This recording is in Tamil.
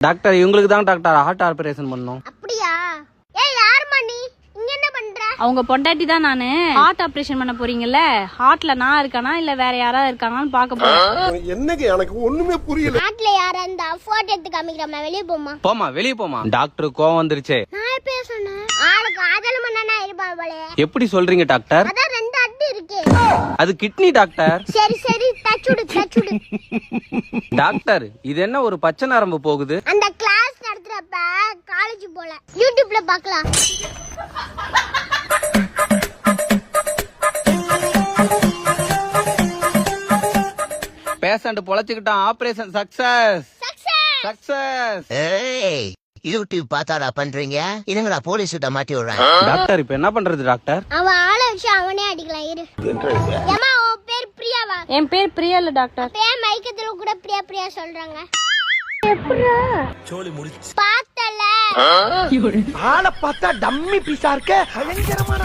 டாக்டர் இவங்களுக்கு தான் டாக்டர் ஹார்ட் ஆபரேஷன் பண்ணோம். அப்படியா? ஏய் யாரும்மா நீ? இங்க என்ன பண்ற? அவங்க பொண்டாட்டி தான் நானு. ஹார்ட் ஆபரேஷன் பண்ண போறீங்கல்ல, ஹார்ட்ல நான் இருக்கானா இல்ல வேற யாராவது இருக்காங்கன்னு பாக்க போறேன். என்னங்க எனக்கு ஒண்ணுமே புரியல. நாட்டுல யாரா இருந்தா போட்டோ எடுத்து காமிக்கிறோம், வெளிய போமா. போமா வெளிய போமா. டாக்டர் கோவம் வந்துருச்சே. நான் எப்ப சொன்னேன்? ஆளுக்கு ஆதல மண்ணனா இருப்பா போல. எப்படி சொல்றீங்க டாக்டர்? அதான் ரெண்டு அடி இருக்கு. அது கிட்னி டாக்டர். சரி சரி தச்சுடு. டாக்டர் இது என்ன ஒரு பச்சை நரம்பு போகுது? அந்த கிளாஸ் நடத்துறப்ப காலேஜ் போல யூடியூப்ல பார்க்கலாம். பேஷண்ட் பொழைச்சுக்கிட்டான். Operation success. சக்சஸ். ஏய் யூடியூப் பார்த்தாடா பண்றீங்க, இதுங்கடா போலீஸ் கிட்ட மாட்டி விடுறேன். டாக்டர் இப்ப என்ன பண்றது டாக்டர்? அவன் ஆள வச்சு அவனே அடிக்கலாம் இரு. ஏமா உன் பேர் பிரியாவா? என் பேர் பிரியா இல்ல டாக்டர். பேர் மைக்கத்துல கூட பிரியா சொல்றாங்க. எப்படா சோலி முடிச்சு பார்த்தல? ஆளை பார்த்தா டம்மி பீஸா இருக்க பயங்கரமான